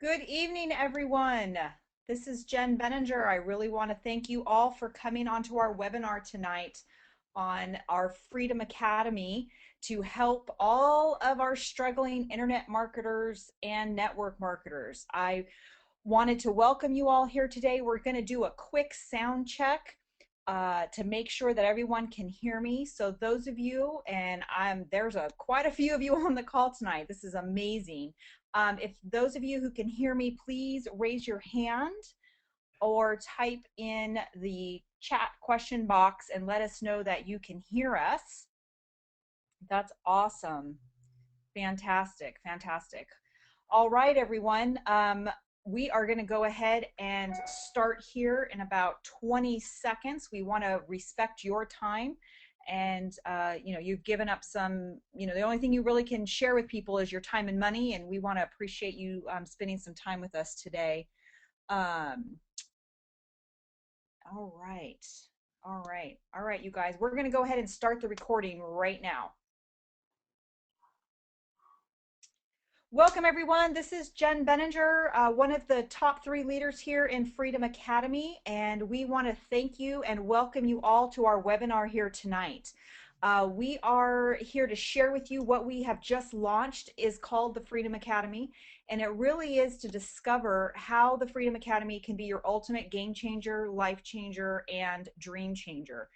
Good evening, everyone. This is Jen Benninger. I really want to thank you all for coming onto our webinar tonight on our Freedom Academy to help all of our struggling internet marketers and network marketers. I wanted to welcome you all here today. We're going to do a quick sound check to make sure that everyone can hear me. So those of you, and there's quite a few of you on the call tonight. This is amazing. If those of you who can hear me, please raise your hand or type in the chat question box and let us know that you can hear us. That's awesome. Fantastic, fantastic. All right, everyone. We are going to go ahead and start here in about 20 seconds. We want to respect your time. And, you've given up some, the only thing you really can share with people is your time and money. And we want to appreciate you spending some time with us today. All right. All right. All right, you guys, we're going to go ahead and start the recording right now. Welcome, everyone. This is Jen Benninger, one of the top 3 leaders here in Freedom Academy, and we want to thank you and welcome you all to our webinar here tonight. We are here to share with you what we have just launched is called the Freedom Academy, and it really is to discover how the Freedom Academy can be your ultimate game changer, life changer, and dream changer.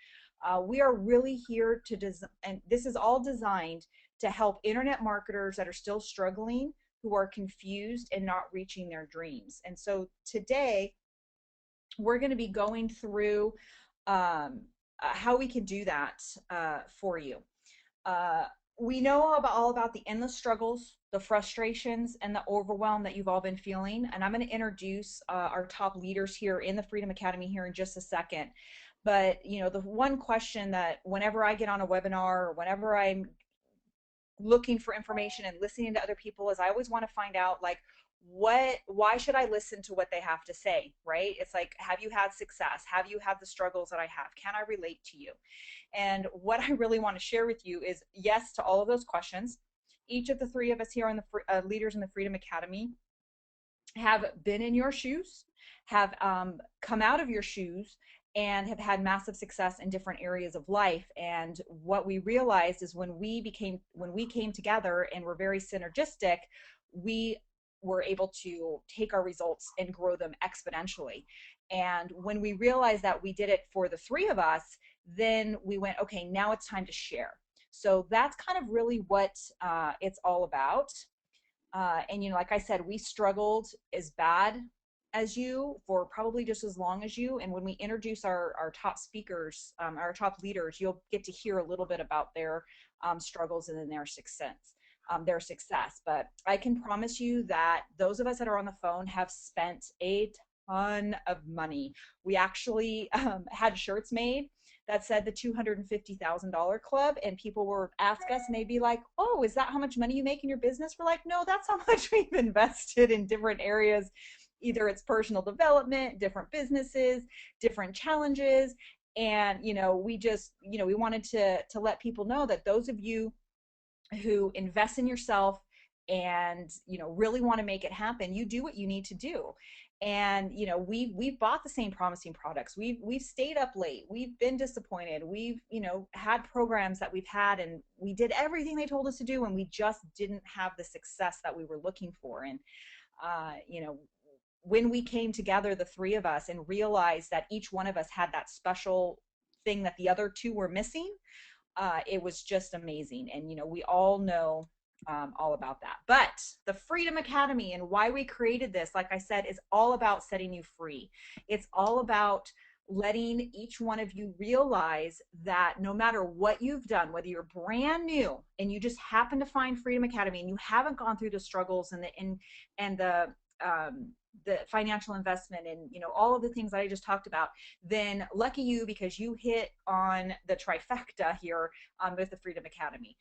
We are really here to design, and this is all designed to help internet marketers that are still struggling, who are confused and not reaching their dreams. And so today, we're going to be going through how we can do that for you. We know all about the endless struggles, the frustrations, and the overwhelm that you've all been feeling. And I'm going to introduce our top leaders here in the Freedom Academy here in just a second. But, the one question that whenever I get on a webinar or whenever I'm looking for information and listening to other people is I always want to find out, like, why should I listen to what they have to say, right? It's like, have you had success? Have you had the struggles that I have? Can I relate to you? And what I really want to share with you is yes to all of those questions. Each of the 3 of us here on the leaders in the Freedom Academy have been in your shoes, have come out of your shoes, and have had massive success in different areas of life. And what we realized is when we came together and were very synergistic, we were able to take our results and grow them exponentially. And when we realized that we did it for the 3 of us, then we went, okay, now it's time to share. So that's kind of really what it's all about. And like I said, we struggled as bad as you for probably just as long as you. And when we introduce our top speakers, our top leaders, you'll get to hear a little bit about their struggles and then their success. But I can promise you that those of us that are on the phone have spent a ton of money. We actually had shirts made that said the $250,000 club, and people were ask us and they'd be like, oh, is that how much money you make in your business? We're like, no, that's how much we've invested in different areas. Either it's personal development, different businesses, different challenges. And we just we wanted to let people know that those of you who invest in yourself and really want to make it happen, you do what you need to do. And we've bought the same promising products, we've stayed up late, we've been disappointed, we've had programs that we've had and we did everything they told us to do and we just didn't have the success that we were looking for. And when we came together, the 3 of us, and realized that each one of us had that special thing that the other 2 were missing, it was just amazing. And we all know all about that. But the Freedom Academy and why we created this, like I said, is all about setting you free. It's all about letting each one of you realize that no matter what you've done, whether you're brand new and you just happen to find Freedom Academy and you haven't gone through the struggles and the financial investment and all of the things that I just talked about, then lucky you, because you hit on the trifecta here with the Freedom Academy.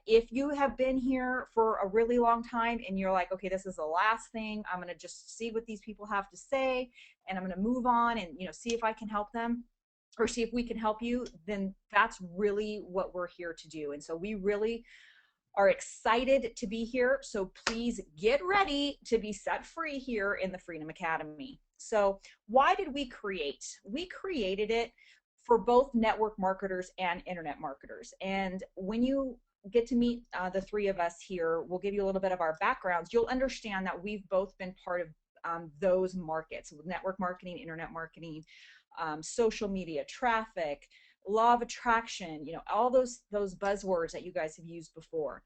If you have been here for a really long time and you're like, okay, this is the last thing, I'm going to just see what these people have to say and I'm going to move on and see if I can help them or see if we can help you, then that's really what we're here to do. And so we really are excited to be here. So please get ready to be set free here in the Freedom Academy. So why did we create? We created it for both network marketers and internet marketers. And when you get to meet the three of us here, we'll give you a little bit of our backgrounds. You'll understand that we've both been part of those markets: network marketing, internet marketing, social media, traffic, law of attraction, all those buzzwords that you guys have used before.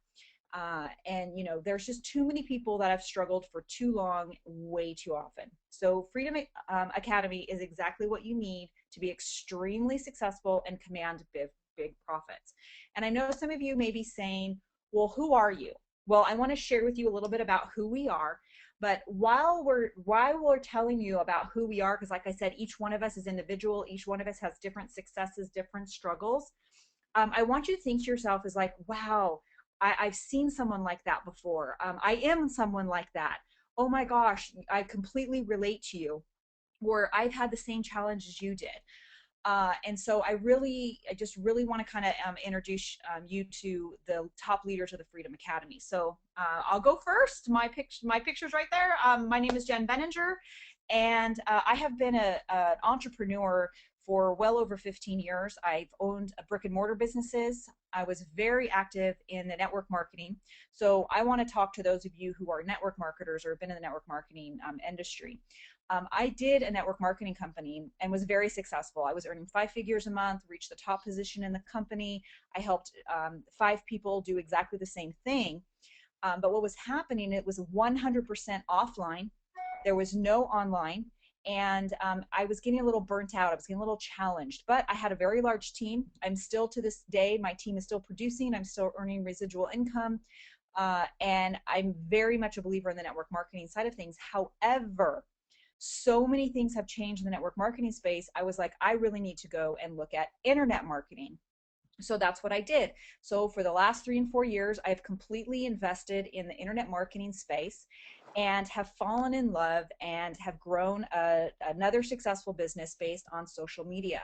And there's just too many people that have struggled for too long, way too often. So Freedom Academy is exactly what you need to be extremely successful and command big profits. And I know some of you may be saying, well, who are you? Well, I want to share with you a little bit about who we are. But while we're telling you about who we are, because like I said, each one of us is individual, each one of us has different successes, different struggles. I want you to think to yourself as like, wow, I've seen someone like that before. I am someone like that. Oh my gosh, I completely relate to you. Or I've had the same challenges you did. And so I just really want to kind of introduce you to the top leaders of the Freedom Academy. So I'll go first. My picture's right there. My name is Jen Benninger, and I have been an entrepreneur for well over 15 years. I've owned brick and mortar businesses. I was very active in the network marketing. So I want to talk to those of you who are network marketers or have been in the network marketing industry. I did a network marketing company and was very successful. I was earning 5 figures a month, reached the top position in the company. I helped 5 people do exactly the same thing. But what was happening, it was 100% offline. There was no online. And I was getting a little burnt out. I was getting a little challenged, but I had a very large team. I'm still, to this day, my team is still producing. I'm still earning residual income. And I'm very much a believer in the network marketing side of things. However, so many things have changed in the network marketing space. I was like, I really need to go and look at internet marketing. So that's what I did. So for the last 3 and 4 years, I've completely invested in the internet marketing space and have fallen in love and have grown another successful business based on social media.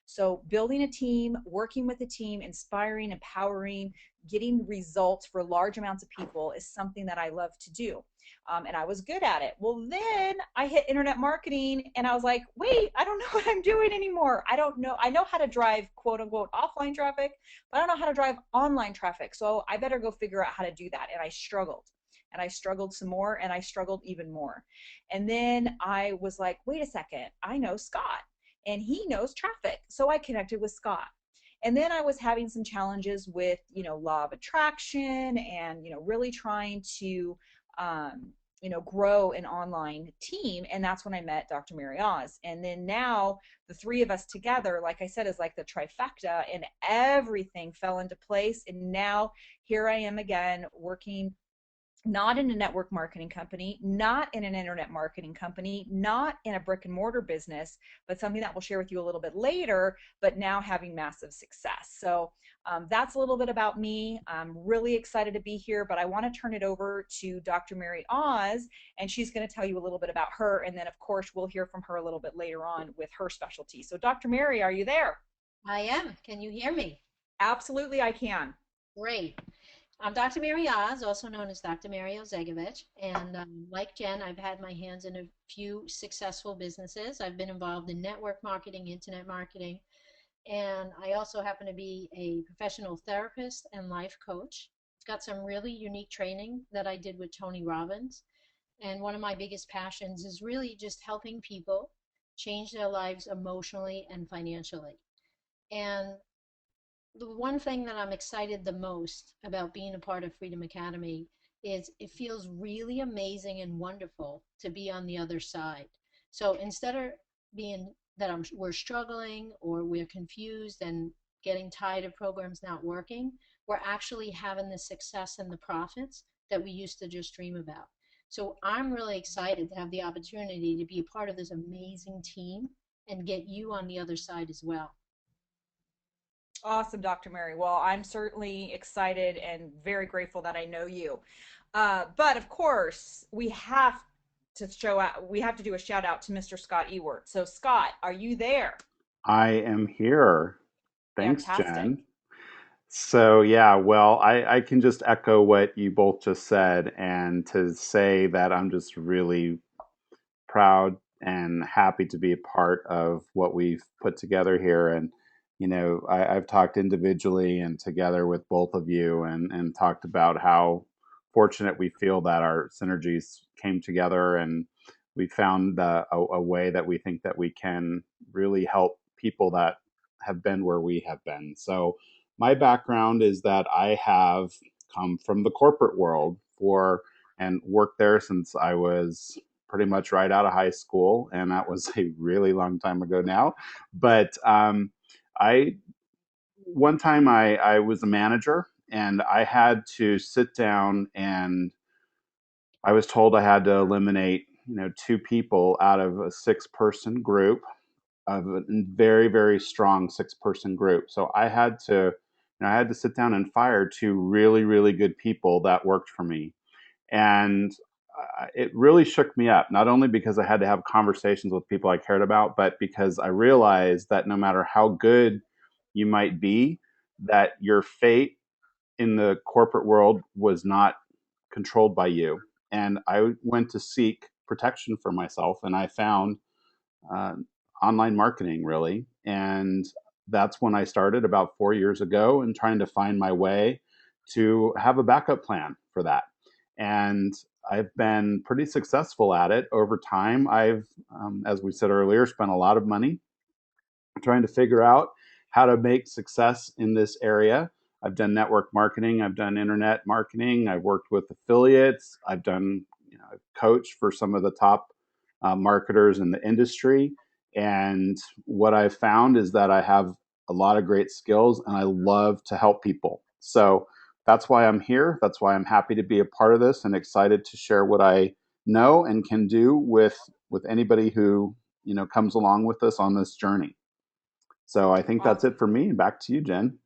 So building a team, working with a team, inspiring, empowering, getting results for large amounts of people is something that I love to do. And I was good at it. Well, then I hit internet marketing and I was like, wait, I don't know what I'm doing anymore. I don't know. I know how to drive quote unquote offline traffic, but I don't know how to drive online traffic. So I better go figure out how to do that. And I struggled. And I struggled some more, and I struggled even more. And then I was like, wait a second, I know Scott and he knows traffic. So I connected with Scott. And then I was having some challenges with, law of attraction and, really trying to, grow an online team. And that's when I met Dr. Mary Oz. And then now the three of us together, like I said, is like the trifecta, and everything fell into place. And now here I am again working not in a network marketing company, not in an internet marketing company, not in a brick and mortar business, but something that we'll share with you a little bit later, but now having massive success. So that's a little bit about me. I'm really excited to be here, but I want to turn it over to Dr. Mary Oz, and she's going to tell you a little bit about her. And then, of course, we'll hear from her a little bit later on with her specialty. So Dr. Mary, are you there? I am. Can you hear me? Absolutely, I can. Great. I'm Dr. Mary Oz, also known as Dr. Mary Ozegovich. And like Jen, I've had my hands in a few successful businesses. I've been involved in network marketing, internet marketing, and I also happen to be a professional therapist and life coach. I've got some really unique training that I did with Tony Robbins. And one of my biggest passions is really just helping people change their lives emotionally and financially. And the one thing that I'm excited the most about being a part of Freedom Academy is it feels really amazing and wonderful to be on the other side. So instead of being that we're struggling or we're confused and getting tired of programs not working, we're actually having the success and the profits that we used to just dream about. So I'm really excited to have the opportunity to be a part of this amazing team and get you on the other side as well. Awesome, Dr. Mary. Well, I'm certainly excited and very grateful that I know you. But of course, we have to do a shout out to Mr. Scott Ewert. So, Scott, are you there? I am here. Thanks, Fantastic. Jen. So yeah, well, I can just echo what you both just said, and to say that I'm just really proud and happy to be a part of what we've put together here. And I've talked individually and together with both of you, and talked about how fortunate we feel that our synergies came together, and we found a way that we think that we can really help people that have been where we have been. So my background is that I have come from the corporate world for and worked there since I was pretty much right out of high school, and that was a really long time ago now. But I one time I was a manager, and I had to sit down, and I was told I had to eliminate two people out of a six-person group, of a very very strong six-person group. So I had to sit down and fire two really really good people that worked for me, and it really shook me up, not only because I had to have conversations with people I cared about, but because I realized that no matter how good you might be, that your fate in the corporate world was not controlled by you. And I went to seek protection for myself, and I found uh, online marketing, really. And that's when I started about 4 years ago, and trying to find my way to have a backup plan for that. And I've been pretty successful at it over time. As we said earlier, spent a lot of money trying to figure out how to make success in this area. I've done network marketing, I've done internet marketing, I've worked with affiliates, I've done, I've coached for some of the top marketers in the industry. And what I've found is that I have a lot of great skills, and I love to help people. So that's why I'm here. That's why I'm happy to be a part of this, and excited to share what I know and can do with anybody who comes along with us on this journey. So I think that's Awesome. it for me. Back to you, Jen.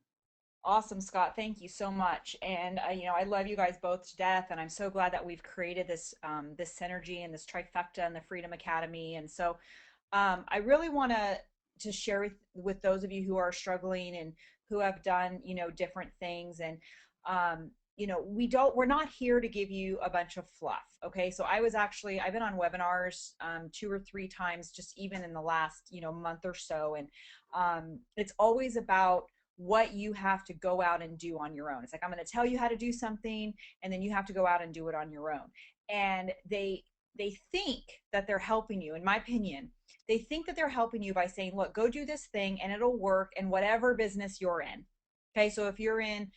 Awesome, Scott. Thank you so much. And I love you guys both to death, and I'm so glad that we've created this synergy and this trifecta in the Freedom Academy. And so, I really want to share with those of you who are struggling and who have done different things. And we're not here to give you a bunch of fluff. Okay, so I've been on webinars two or three times just even in the last month or so, and it's always about what you have to go out and do on your own. It's like, I'm going to tell you how to do something, and then you have to go out and do it on your own. And they think that they're helping you. In my opinion, they think that they're helping you by saying, look, go do this thing and it'll work in whatever business you're in. Okay, so if you're in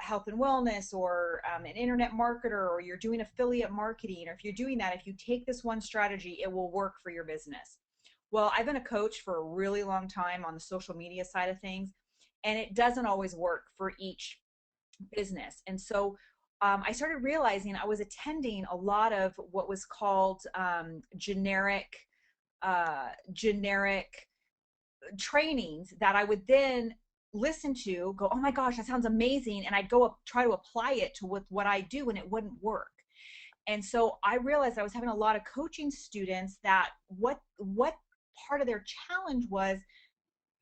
health and wellness, or an internet marketer, or you're doing affiliate marketing, or if you're doing that, if you take this one strategy, it will work for your business. Well, I've been a coach for a really long time on the social media side of things, and it doesn't always work for each business. And so I started realizing I was attending a lot of what was called generic trainings that I would then listen to, go, oh my gosh, that sounds amazing, and I'd go up, try to apply it to what I do, and it wouldn't work. And so I realized I was having a lot of coaching students that what part of their challenge was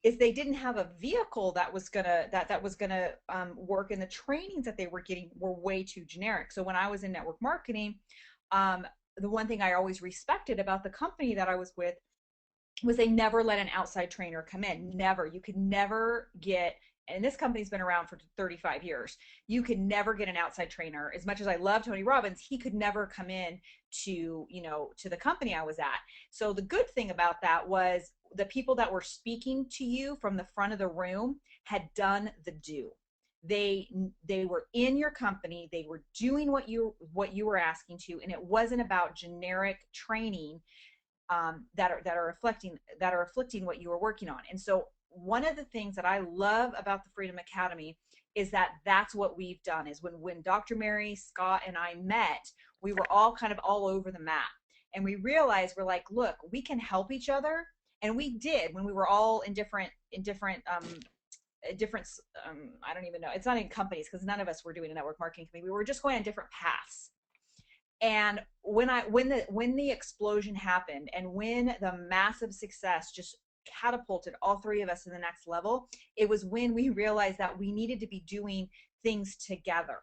is they didn't have a vehicle that was gonna work, and the trainings that they were getting were way too generic. So when I was in network marketing, the one thing I always respected about the company that I was with was they never let an outside trainer come in. Never. You could never get, and this company's been around for 35 years. You could never get an outside trainer. As much as I love Tony Robbins, he could never come in to the company I was at. So the good thing about that was the people that were speaking to you from the front of the room had done the do. They were in your company, they were doing what you were asking to, and it wasn't about generic training that are afflicting what you are working on. And so one of the things that I love about the Freedom Academy is that that's what we've done. Is when Dr. Mary, Scott, and I met, we were all kind of all over the map, and we realized, we're like, look, we can help each other. And we did, when we were all in different I don't even know, it's not in companies, because none of us were doing a network marketing company. We were just going on different paths. And when the explosion happened, and when the massive success just catapulted all three of us to the next level, it was when we realized that we needed to be doing things together.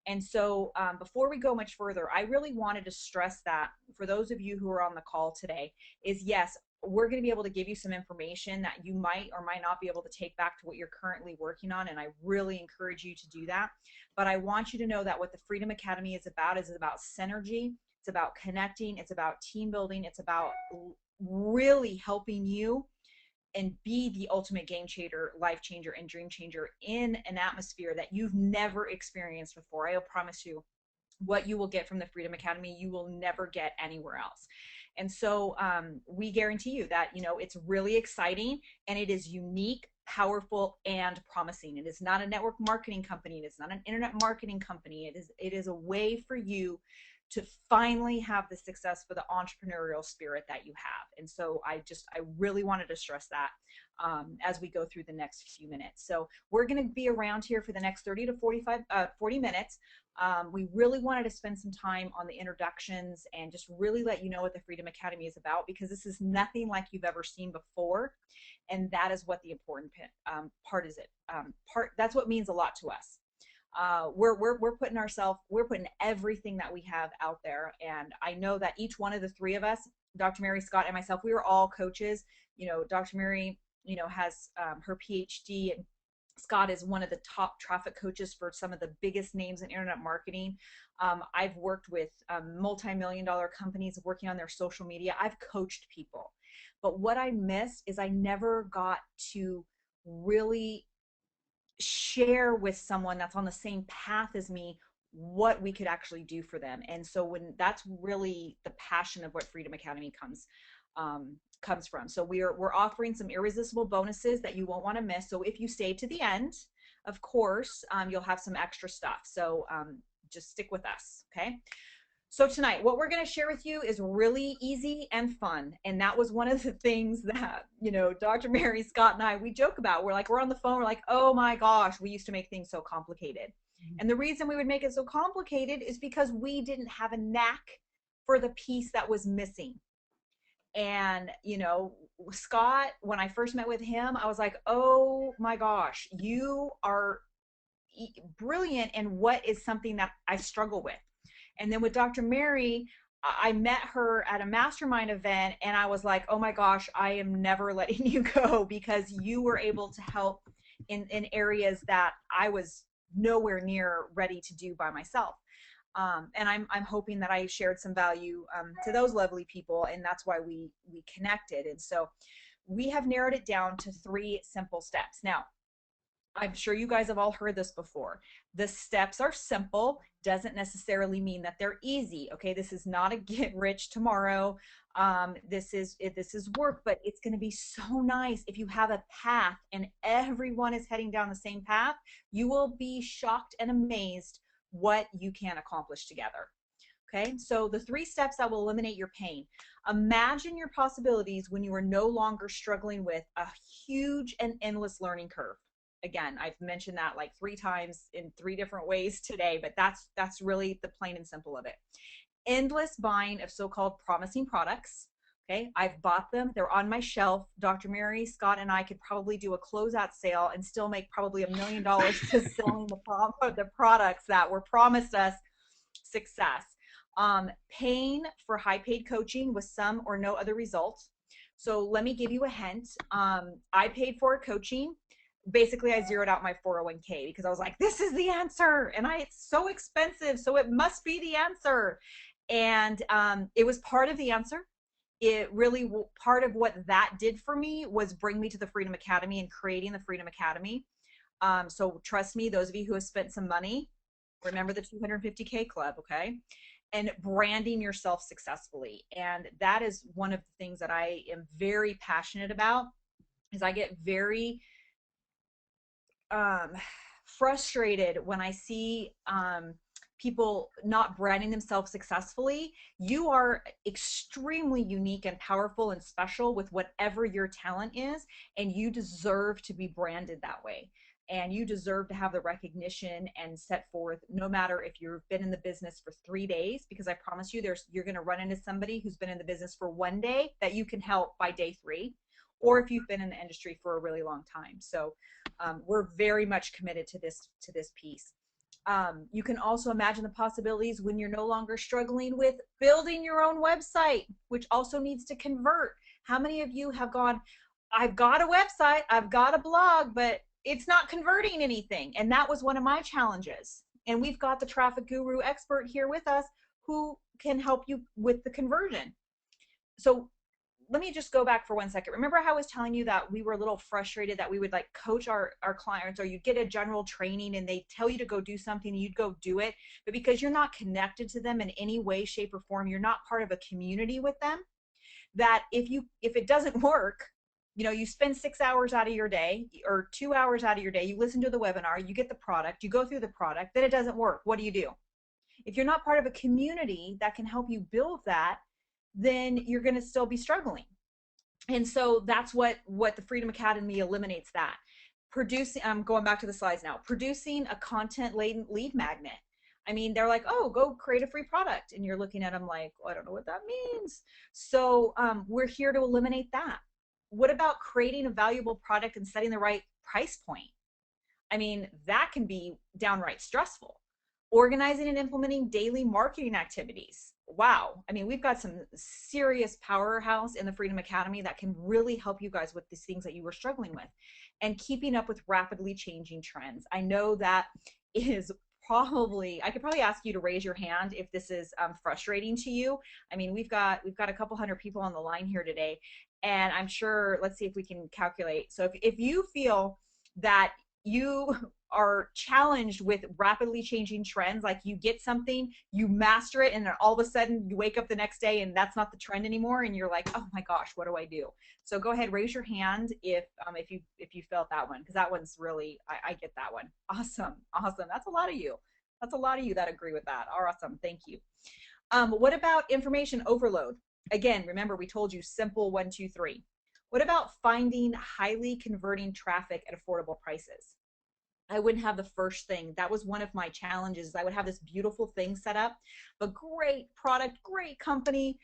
And so, before we go much further, I really wanted to stress that for those of you who are on the call today, is yes, we're going to be able to give you some information that you might or might not be able to take back to what you're currently working on. And I really encourage you to do that. But I want you to know that what the Freedom Academy is about synergy. It's about connecting. It's about team building. It's about really helping you and be the ultimate game changer, life changer, and dream changer in an atmosphere that you've never experienced before. I promise you, what you will get from the Freedom Academy, you will never get anywhere else. And so we guarantee you that, it's really exciting and it is unique, powerful, and promising. It is not a network marketing company. It is not an internet marketing company. It is a way for you to finally have the success for the entrepreneurial spirit that you have. And so I really wanted to stress that as we go through the next few minutes. So we're going to be around here for the next 30 to 40 minutes. We really wanted to spend some time on the introductions and just really let you know what the Freedom Academy is about, because this is nothing like you've ever seen before. And that is what the important part is. That's what means a lot to us. We're putting everything that we have out there. And I know that each one of the three of us, Dr. Mary, Scott, and myself, we were all coaches. Dr. Mary, has her PhD, and Scott is one of the top traffic coaches for some of the biggest names in internet marketing. I've worked with multi-million dollar companies working on their social media. I've coached people. But what I missed is I never got to really share with someone that's on the same path as me what we could actually do for them. And so when that's really the passion of what Freedom Academy comes from. So we're offering some irresistible bonuses that you won't want to miss. So if you stay to the end, of course, you'll have some extra stuff. So just stick with us. Okay. So tonight, what we're going to share with you is really easy and fun. And that was one of the things that, Dr. Mary, Scott, and I, we joke about. We're on the phone. We're like, oh my gosh, we used to make things so complicated. And the reason we would make it so complicated is because we didn't have a knack for the piece that was missing. And, Scott, when I first met with him, I was like, oh my gosh, you are brilliant in what is something that I struggle with. And then with Dr. Mary, I met her at a mastermind event and I was like, oh my gosh, I am never letting you go, because you were able to help in areas that I was nowhere near ready to do by myself. And I'm hoping that I shared some value to those lovely people, and that's why we connected. And so we have narrowed it down to 3 simple steps. Now, I'm sure you guys have all heard this before. The steps are simple, doesn't necessarily mean that they're easy. Okay, this is not a get rich tomorrow. This is work, but it's going to be so nice if you have a path and everyone is heading down the same path. You will be shocked and amazed what you can accomplish together. Okay, so the 3 steps that will eliminate your pain. Imagine your possibilities when you are no longer struggling with a huge and endless learning curve. Again, I've mentioned that like 3 times in 3 different ways today, but that's really the plain and simple of it. Endless buying of so-called promising products. Okay, I've bought them. They're on my shelf. Dr. Mary, Scott, and I could probably do a closeout sale and still make probably $1 million just selling the products that were promised us success. Paying for high paid coaching with some or no other result. So let me give you a hint. I paid for a coaching. Basically, I zeroed out my 401k because I was like, this is the answer. And it's so expensive, so it must be the answer. And it was part of the answer. It really, part of what that did for me was bring me to the Freedom Academy and creating the Freedom Academy. So trust me, those of you who have spent some money, remember the 250K club, okay? And branding yourself successfully. And that is one of the things that I am very passionate about, is I get very frustrated when I see people not branding themselves successfully. You are extremely unique and powerful and special with whatever your talent is, and you deserve to be branded that way. And you deserve to have the recognition and set forth, no matter if you've been in the business for 3 days, because I promise you you're going to run into somebody who's been in the business for 1 day that you can help by day 3, or if you've been in the industry for a really long time. So we're very much committed to this piece. You can also imagine the possibilities when you're no longer struggling with building your own website, which also needs to convert. How many of you have gone, I've got a website, I've got a blog, but it's not converting anything? And that was one of my challenges. And we've got the traffic guru expert here with us who can help you with the conversion. So let me just go back for 1 second. Remember how I was telling you that we were a little frustrated that we would like coach our clients, or you get a general training and they tell you to go do something and you'd go do it, but because you're not connected to them in any way, shape, or form, you're not part of a community with them, that if it doesn't work, you spend 6 hours out of your day or 2 hours out of your day, you listen to the webinar, you get the product, you go through the product, then it doesn't work. What do? If you're not part of a community that can help you build that, then you're going to still be struggling. And so that's what the Freedom Academy eliminates. That producing, I'm going back to the slides now, producing a content laden lead magnet. I mean, they're like, oh, go create a free product, and you're looking at them like, well, I don't know what that means. So we're here to eliminate that. What about creating a valuable product and setting the right price point? I mean, that can be downright stressful. Organizing and implementing daily marketing activities. Wow. I mean, we've got some serious powerhouse in the Freedom Academy that can really help you guys with these things that you were struggling with. And keeping up with rapidly changing trends. I know that is probably, I could probably ask you to raise your hand if this is frustrating to you. I mean, we've got a couple hundred people on the line here today, and I'm sure, let's see if we can calculate. So if you feel that you are challenged with rapidly changing trends, like you get something, you master it, and then all of a sudden you wake up the next day and that's not the trend anymore, and you're like, oh my gosh, what do I do? So go ahead, raise your hand if you felt that one, because that one's really, I get that one. Awesome. That's a lot of you. That's a lot of you that agree with that. Awesome. Thank you. What about information overload? Again, remember we told you simple 1, 2, 3. What about finding highly converting traffic at affordable prices? I wouldn't have the first thing. That was one of my challenges. I would have this beautiful thing set up, but great product, great company,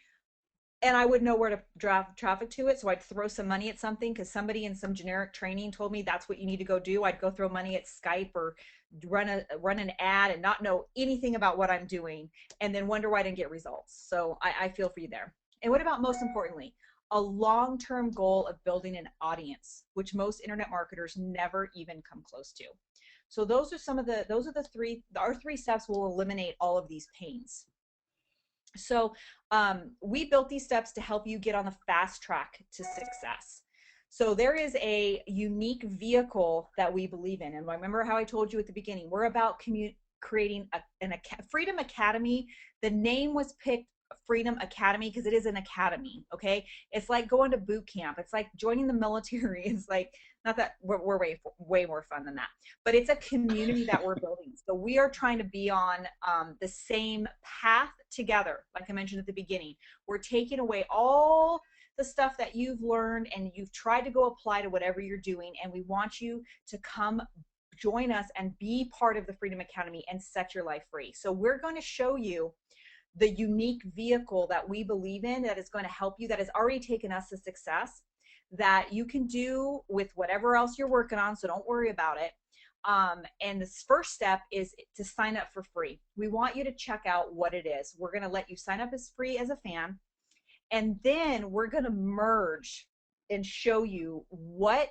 and I wouldn't know where to drive traffic to it. So I'd throw some money at something because somebody in some generic training told me that's what you need to go do. I'd go throw money at Skype or run an ad and not know anything about what I'm doing, and then wonder why I didn't get results. So I feel for you there. And what about, most importantly, a long-term goal of building an audience, which most internet marketers never even come close to. So those are our three steps will eliminate all of these pains. So we built these steps to help you get on the fast track to success. So there is a unique vehicle that we believe in. And remember how I told you at the beginning, we're about creating a Freedom Academy. The name was picked Freedom Academy because it is an academy. Okay, it's like going to boot camp. It's like joining the military. It's like, not that we're way more fun than that, but it's a community that we're building. So we are trying to be on the same path together. Like I mentioned at the beginning, we're taking away all the stuff that you've learned and you've tried to go apply to whatever you're doing, and we want you to come join us and be part of the Freedom Academy and set your life free. So we're going to show you the unique vehicle that we believe in, that is going to help you, that has already taken us to success, that you can do with whatever else you're working on. So don't worry about it. And this first step is to sign up for free. We want you to check out what it is. We're going to let you sign up as free as a fan. And then we're going to merge and show you what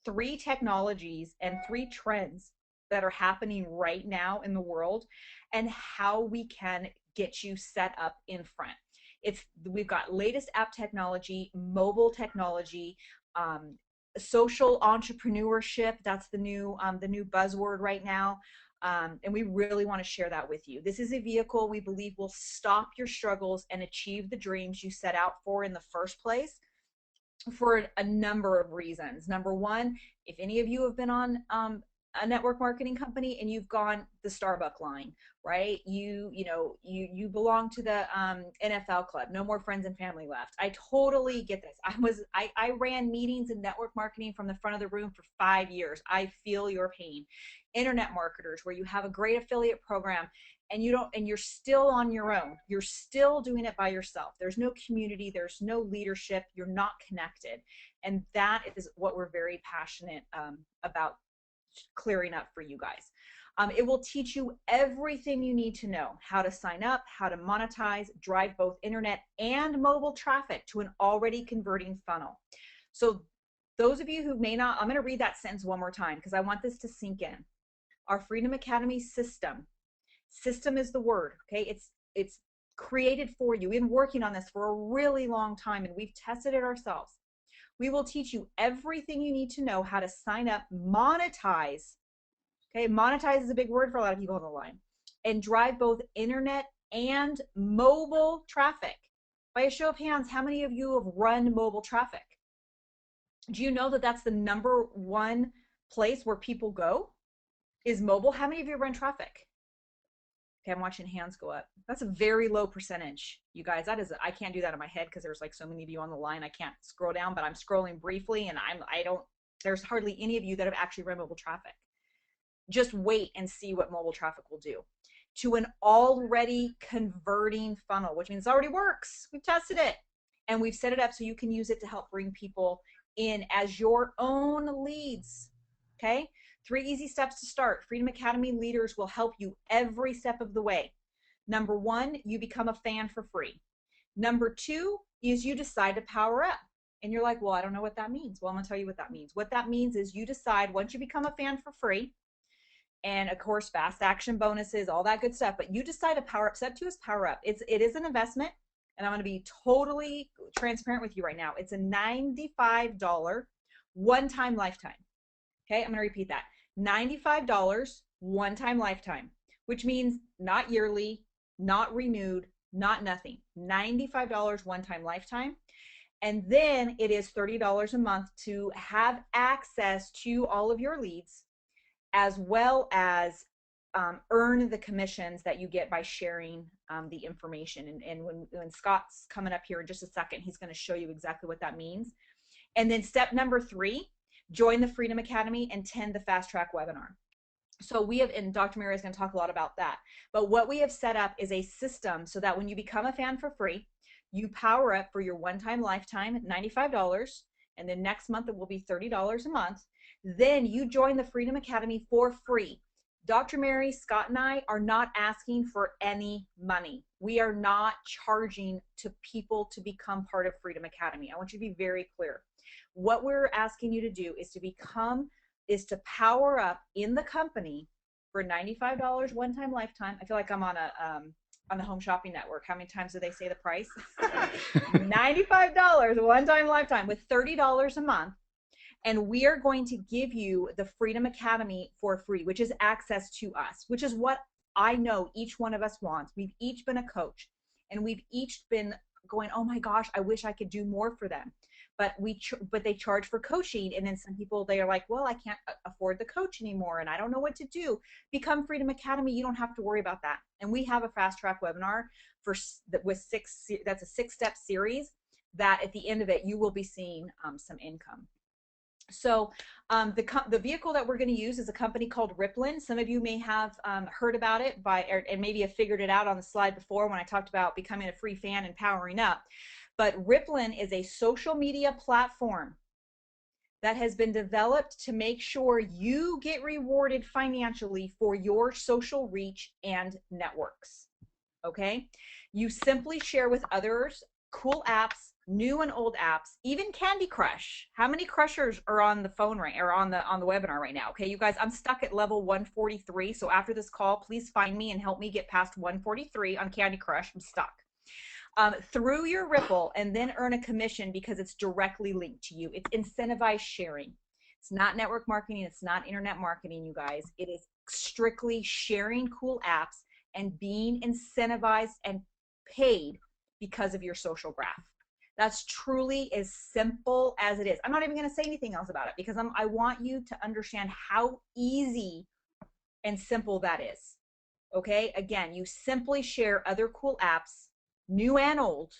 3 technologies and 3 trends that are happening right now in the world and how we can get you set up in front. We've got latest app technology, mobile technology, social entrepreneurship. That's the new buzzword right now. And we really want to share that with you. This is a vehicle we believe will stop your struggles and achieve the dreams you set out for in the first place, for a number of reasons. Number one, if any of you have been on a network marketing company and you've gone the Starbucks line, right? You you belong to the NFL club. No more friends and family left. I totally get this. I ran meetings in network marketing from the front of the room for 5 years. I feel your pain. Internet marketers, where you have a great affiliate program and you're still on your own. You're still doing it by yourself. There's no community, there's no leadership, you're not connected. And that is what we're very passionate about clearing up for you guys. It will teach you everything you need to know: how to sign up, how to monetize, drive both internet and mobile traffic to an already converting funnel. So those of you who may not, I'm going to read that sentence one more time because I want this to sink in. Our Freedom Academy system is the word, okay? It's created for you. We've been working on this for a really long time, and we've tested it ourselves. We will teach you everything you need to know how to sign up, monetize. Okay, monetize is a big word for a lot of people on the line, and drive both internet and mobile traffic. By a show of hands, how many of you have run mobile traffic? Do you know that that's the number one place where people go is mobile? How many of you run traffic? Okay, I'm watching hands go up. That's a very low percentage, you guys. That is, I can't do that in my head because there's like so many of you on the line. I can't scroll down, but I'm scrolling briefly, and I don't. There's hardly any of you that have actually run mobile traffic. Just wait and see what mobile traffic will do to an already converting funnel, which means it already works. We've tested it, and we've set it up so you can use it to help bring people in as your own leads. Okay. 3 easy steps to start. Freedom Academy leaders will help you every step of the way. Number 1, you become a fan for free. Number 2 is you decide to power up. And you're like, well, I don't know what that means. Well, I'm going to tell you what that means. What that means is you decide, once you become a fan for free, and of course, fast action bonuses, all that good stuff, but you decide to power up. Step 2 is power up. It is an investment, and I'm going to be totally transparent with you right now. It's a $95 one-time lifetime. Okay, I'm going to repeat that. $95 one-time lifetime, which means not yearly, not renewed, not nothing. $95 one-time lifetime. And then it is $30 a month to have access to all of your leads, as well as earn the commissions that you get by sharing the information. And when Scott's coming up here in just a second, he's going to show you exactly what that means. And then step number 3, join the Freedom Academy and attend the Fast Track webinar. So we have, and Dr. Mary is going to talk a lot about that, but what we have set up is a system so that when you become a fan for free, you power up for your one-time lifetime at $95, and then next month it will be $30 a month. Then you join the Freedom Academy for free. Dr. Mary, Scott, and I are not asking for any money. We are not charging to people to become part of Freedom Academy. I want you to be very clear. What we're asking you to do is to power up in the company for $95 one-time lifetime. I feel like I'm on the Home Shopping Network. How many times do they say the price? $95 one-time lifetime with $30 a month. And we are going to give you the Freedom Academy for free, which is access to us, which is what I know each one of us wants. We've each been a coach, and we've each been going, oh my gosh, I wish I could do more for them. But they charge for coaching, and then some people, they are like, well, I can't afford the coach anymore, and I don't know what to do. Become Freedom Academy. You don't have to worry about that. And we have a fast track webinar that's a 6-step series that at the end of it you will be seeing some income. So the vehicle that we're going to use is a company called Rippln. Some of you may have heard about it and maybe have figured it out on the slide before when I talked about becoming a free fan and powering up. But Rippln is a social media platform that has been developed to make sure you get rewarded financially for your social reach and networks. Okay? You simply share with others cool apps, new and old apps, even Candy Crush. How many crushers are on the phone right, or on the webinar right now? Okay, you guys, I'm stuck at level 143. So after this call, please find me and help me get past 143 on Candy Crush. I'm stuck. Through your Ripple, and then earn a commission because it's directly linked to you. It's incentivized sharing. It's not network marketing. It's not internet marketing, you guys. It is strictly sharing cool apps and being incentivized and paid because of your social graph. That's truly as simple as it is. I'm not even going to say anything else about it because I want you to understand how easy and simple that is. Okay, again, you simply share other cool apps, new and old,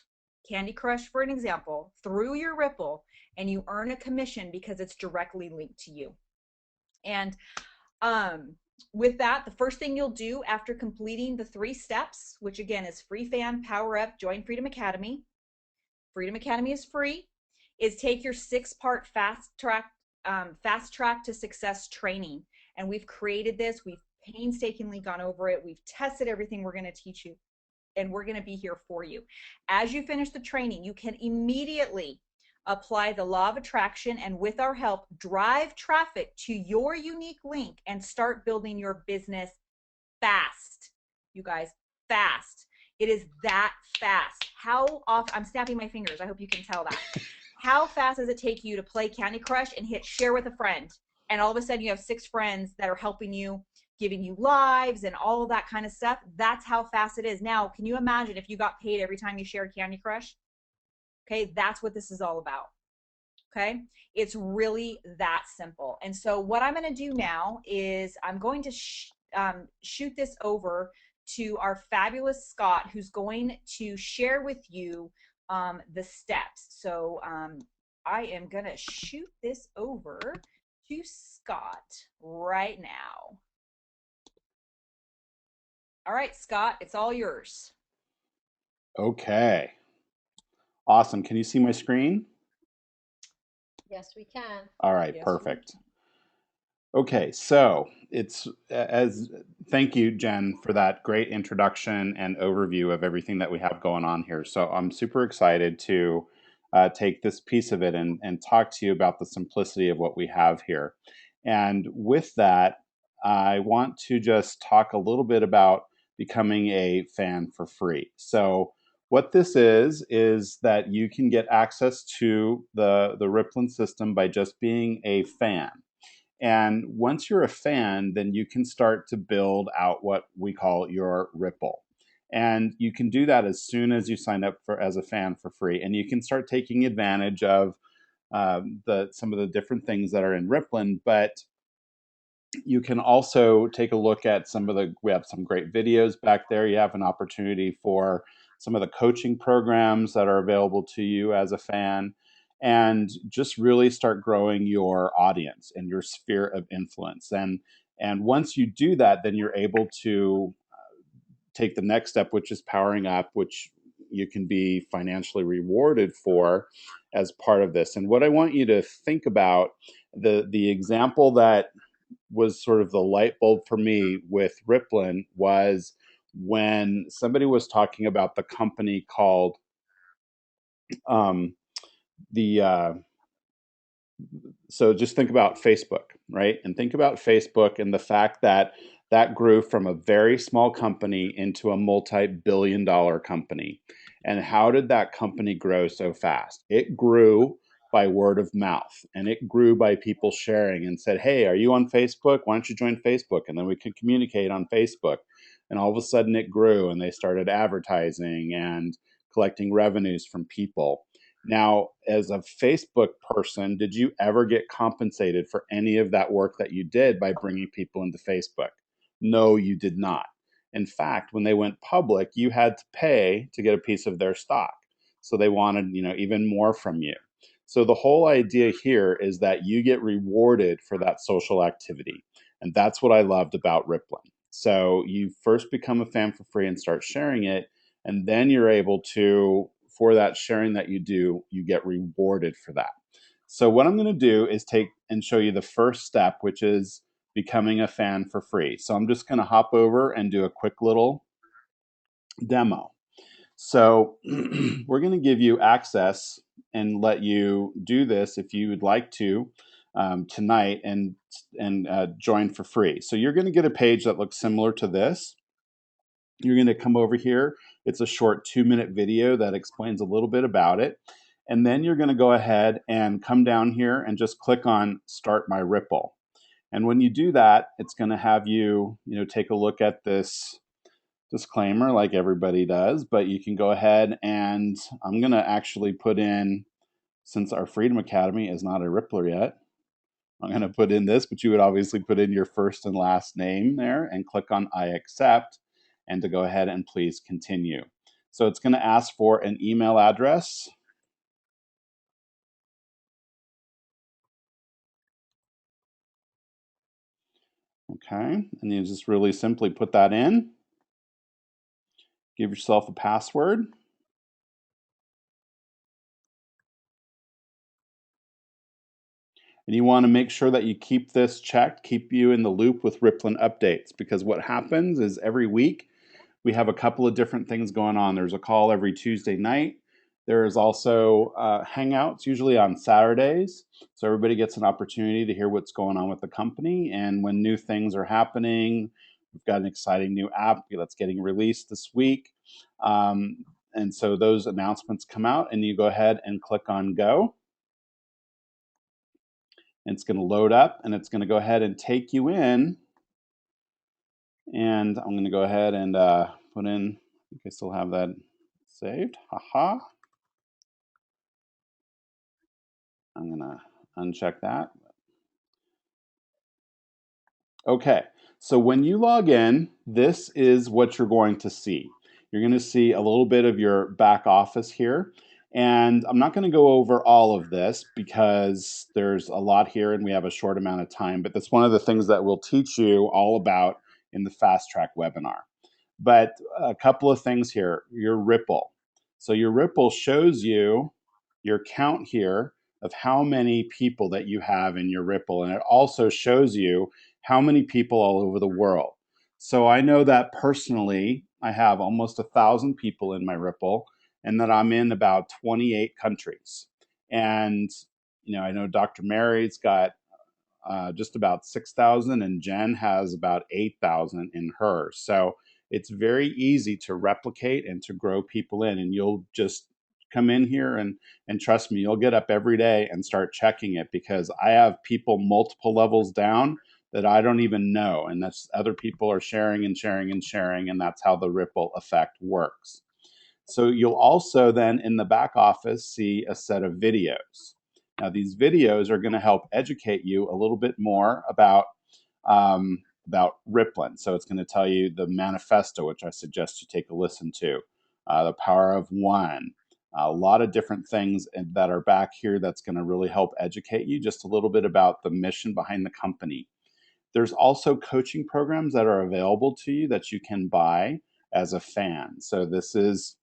Candy Crush for an example, through your Ripple, and you earn a commission because it's directly linked to you. And With that, the first thing you'll do after completing the 3 steps, which again is free fan, power up, join Freedom Academy. Freedom Academy is free. Is take your 6-part fast track to success training, and we've created this. We've painstakingly gone over it. We've tested everything we're going to teach you, and we're going to be here for you. As you finish the training, you can immediately apply the law of attraction and, with our help, drive traffic to your unique link and start building your business fast. You guys, fast. It is that fast. How often? I'm snapping my fingers. I hope you can tell that. How fast does it take you to play Candy Crush and hit share with a friend? And all of a sudden you have 6 friends that are helping you, giving you lives and all of that kind of stuff. That's how fast it is. Now, can you imagine if you got paid every time you shared Candy Crush? Okay, that's what this is all about. Okay, it's really that simple. And so what I'm going to do now is I'm going to shoot this over to our fabulous Scott, who's going to share with you the steps. So I am going to shoot this over to Scott right now. All right, Scott, it's all yours. Okay. Awesome. Can you see my screen? Yes, we can. All right, Yes, we perfect. Okay, so it's as thank you, Jen, for that great introduction and overview of everything that we have going on here. So I'm super excited to take this piece of it and talk to you about the simplicity of what we have here. And with that, I want to just talk a little bit about becoming a fan for free. So what this is that you can get access to the Rippln system by just being a fan. And once you're a fan, then you can start to build out what we call your Ripple. And you can do that as soon as you sign up for as a fan for free. And you can start taking advantage of the some of the different things that are in Rippln. But you can also take a look at we have some great videos back there. You have an opportunity for some of the coaching programs that are available to you as a fan, and just really start growing your audience and your sphere of influence. And once you do that, then you're able to take the next step, which is powering up, which you can be financially rewarded for as part of this. And what I want you to think about, the example that was sort of the light bulb for me with Rippln was when somebody was talking about the company called um, the so just think about Facebook, right? And think about Facebook and the fact that that grew from a very small company into a multi-billion-dollar company. And how did that company grow so fast? It grew by word of mouth, and it grew by people sharing and said, "Hey, are you on Facebook? Why don't you join Facebook?" And then we could communicate on Facebook. And all of a sudden it grew, and they started advertising and collecting revenues from people. Now, as a Facebook person, did you ever get compensated for any of that work that you did by bringing people into Facebook? No, you did not. In fact, when they went public, you had to pay to get a piece of their stock. So they wanted, even more from you. So the whole idea here is that you get rewarded for that social activity. And that's what I loved about Rippln. So you first become a fan for free and start sharing it, and then you're able to, for that sharing that you do, you get rewarded for that. So what I'm going to do is take and show you the first step, which is becoming a fan for free. So I'm just going to hop over and do a quick little demo. So we're going to give you access and let you do this if you would like to tonight and join for free. So you're going to get a page that looks similar to this. You're going to come over here. It's a short 2-minute video that explains a little bit about it. And then you're going to go ahead and come down here and just click on Start My Ripple. And when you do that, it's going to have you, take a look at this disclaimer like everybody does, but you can go ahead and I'm going to actually put in, since our Freedom Academy is not a Rippler yet, I'm going to put in this, but you would obviously put in your first and last name there and click on I accept and to go ahead and please continue. So it's going to ask for an email address. Okay, and you just really simply put that in, give yourself a password. And you want to make sure that you keep this checked, keep you in the loop with Rippln updates, because what happens is every week we have a couple of different things going on. There's a call every Tuesday night. There is also hangouts, usually on Saturdays. So everybody gets an opportunity to hear what's going on with the company. And when new things are happening, we've got an exciting new app that's getting released this week. And so those announcements come out, and you go ahead and click on go. And it's going to load up, and it's going to go ahead and take you in. And I'm going to go ahead and put in, I think I still have that saved. Haha. I'm going to uncheck that. Okay, so when you log in, this is what you're going to see. You're going to see a little bit of your back office here. And I'm not going to go over all of this because there's a lot here and we have a short amount of time, but that's one of the things that we'll teach you all about in the Fast Track webinar. But a couple of things here, your Ripple. So your Ripple shows you your count here of how many people that you have in your Ripple. And it also shows you how many people all over the world. So I know that personally, I have almost 1,000 people in my Ripple and that I'm in about 28 countries. And, I know Dr. Mary's got just about 6,000, and Jen has about 8,000 in her. So it's very easy to replicate and to grow people in. And you'll just come in here and trust me, you'll get up every day and start checking it, because I have people multiple levels down that I don't even know. And that's other people are sharing and sharing and sharing. And that's how the ripple effect works. So you'll also then in the back office see a set of videos. Now these videos are going to help educate you a little bit more about Rippln. So it's going to tell you the manifesto, which I suggest you take a listen to, the power of one, a lot of different things that are back here that's going to really help educate you just a little bit about the mission behind the company. There's also coaching programs that are available to you that you can buy as a fan. So this is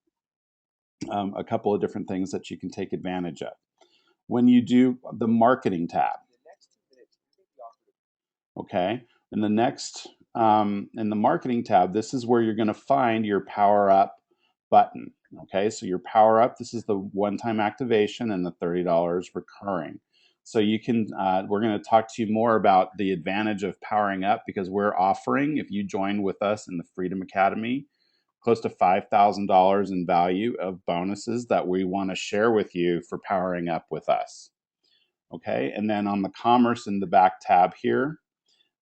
a couple of different things that you can take advantage of. When you do the marketing tab, okay, in the marketing tab, this is where you're going to find your power up button. Okay, so your power up, this is the one-time activation and the $30 recurring. So you can, we're going to talk to you more about the advantage of powering up, because we're offering, if you join with us in the Freedom Academy, close to $5,000 in value of bonuses that we want to share with you for powering up with us. Okay, and then on the commerce in the back tab here,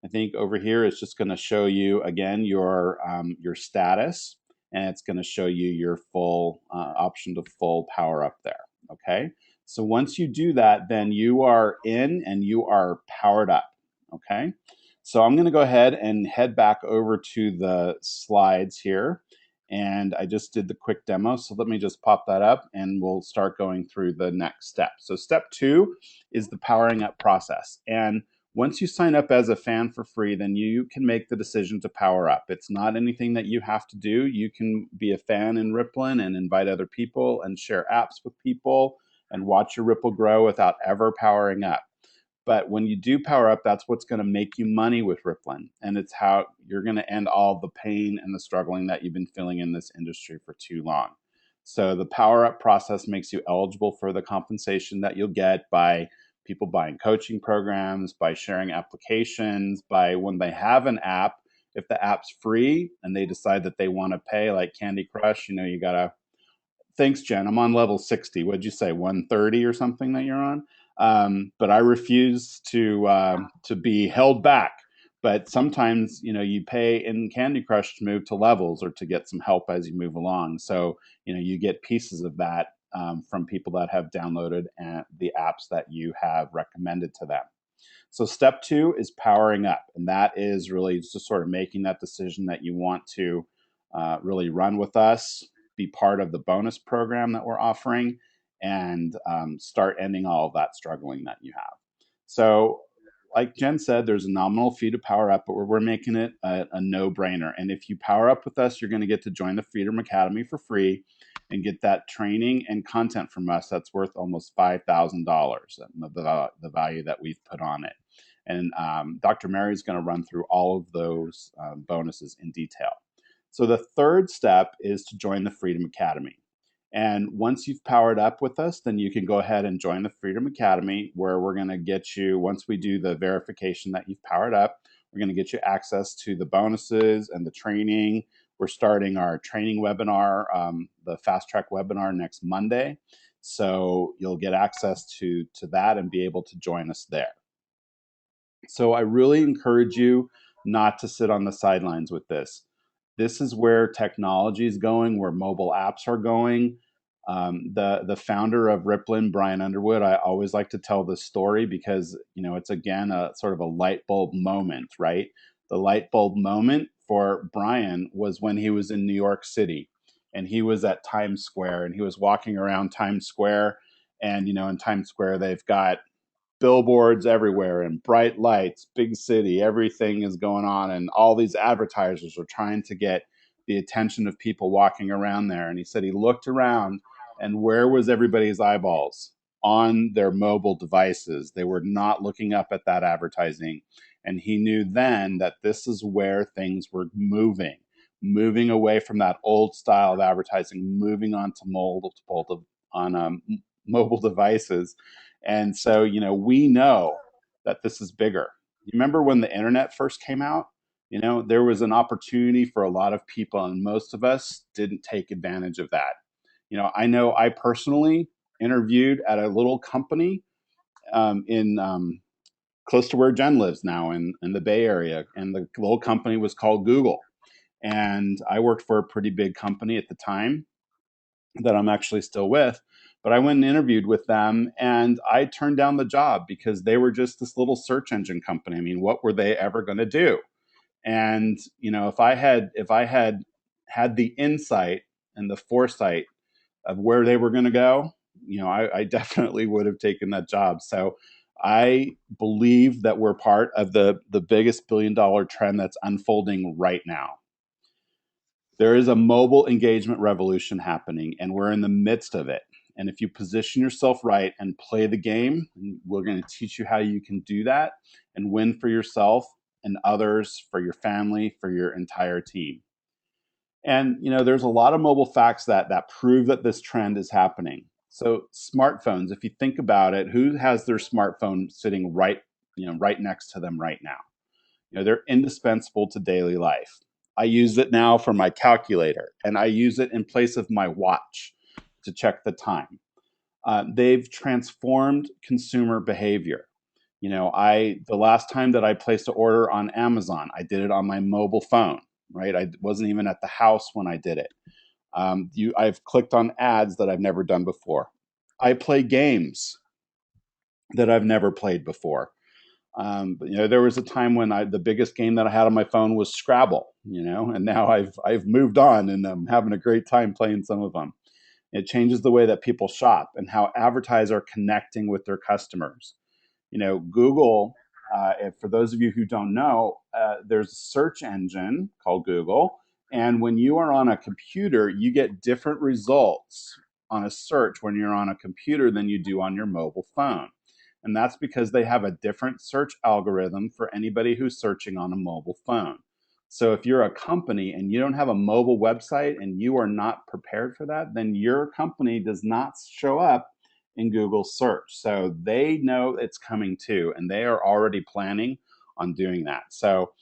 I think over here it's just going to show you again your status, and it's going to show you your full option to full power up there. Okay, so once you do that, then you are in and you are powered up. Okay, so I'm going to go ahead and head back over to the slides here. And I just did the quick demo. So let me just pop that up and we'll start going through the next step. So step 2 is the powering up process. And once you sign up as a fan for free, then you can make the decision to power up. It's not anything that you have to do. You can be a fan in Rippln and invite other people and share apps with people and watch your Ripple grow without ever powering up. But when you do power up, that's what's going to make you money with Rippln. And it's how you're going to end all the pain and the struggling that you've been feeling in this industry for too long. So the power up process makes you eligible for the compensation that you'll get by people buying coaching programs, by sharing applications, by when they have an app. If the app's free and they decide that they want to pay, like Candy Crush, you got to, thanks, Jen. I'm on level 60. What'd you say, 130 or something that you're on? But I refuse to be held back. But sometimes, you pay in Candy Crush to move to levels or to get some help as you move along. So, you get pieces of that from people that have downloaded the apps that you have recommended to them. So step 2 is powering up, and that is really just sort of making that decision that you want to really run with us, be part of the bonus program that we're offering, and start ending all of that struggling that you have. So like Jen said, there's a nominal fee to power up, but we're making it a no brainer. And if you power up with us, you're going to get to join the Freedom Academy for free and get that training and content from us that's worth almost $5,000, the value that we've put on it. And Dr. Mary is going to run through all of those bonuses in detail. So the third step is to join the Freedom Academy. And once you've powered up with us, then you can go ahead and join the Freedom Academy, where we're going to get you, once we do the verification that you've powered up, we're going to get you access to the bonuses and the training. We're starting our training webinar, the fast track webinar, next Monday. So you'll get access to that and be able to join us there. So I really encourage you not to sit on the sidelines with this. This is where technology is going, where mobile apps are going. The founder of Rippln, Brian Underwood, I always like to tell this story because it's again a sort of a light bulb moment, right? The light bulb moment for Brian was when he was in New York City, and he was at Times Square, and he was walking around Times Square, and in Times Square they've got billboards everywhere and bright lights, big city, everything is going on. And all these advertisers are trying to get the attention of people walking around there. And he said he looked around, and where was everybody's eyeballs? On their mobile devices. They were not looking up at that advertising. And he knew then that this is where things were moving away from that old style of advertising, moving on to mobile devices. And so, we know that this is bigger. You remember when the internet first came out? There was an opportunity for a lot of people, and most of us didn't take advantage of that. I know I personally interviewed at a little company in close to where Jen lives now in the Bay Area, and the little company was called Google. And I worked for a pretty big company at the time that I'm actually still with. But I went and interviewed with them, and I turned down the job because they were just this little search engine company. I mean, what were they ever going to do? And if I had had the insight and the foresight of where they were going to go, I definitely would have taken that job. So I believe that we're part of the biggest $1 billion trend that's unfolding right now. There is a mobile engagement revolution happening, and we're in the midst of it. And if you position yourself right and play the game, we're going to teach you how you can do that and win for yourself and others, for your family, for your entire team. And there's a lot of mobile facts that prove that this trend is happening. So smartphones, if you think about it, who has their smartphone sitting right next to them right now? They're indispensable to daily life. I use it now for my calculator, and I use it in place of my watch to check the time. They've transformed consumer behavior. The last time that I placed an order on Amazon, I did it on my mobile phone. Right, I wasn't even at the house when I did it. I've clicked on ads that I've never done before. I play games that I've never played before. But, there was a time when the biggest game that I had on my phone was Scrabble, and now I've moved on, and I'm having a great time playing some of them. It changes the way that people shop and how advertisers are connecting with their customers. Google, for those of you who don't know, there's a search engine called Google. And when you are on a computer, you get different results on a search when you're on a computer than you do on your mobile phone. And that's because they have a different search algorithm for anybody who's searching on a mobile phone. So if you're a company and you don't have a mobile website and you are not prepared for that, then your company does not show up in Google search. So they know it's coming too, and they are already planning on doing that. So,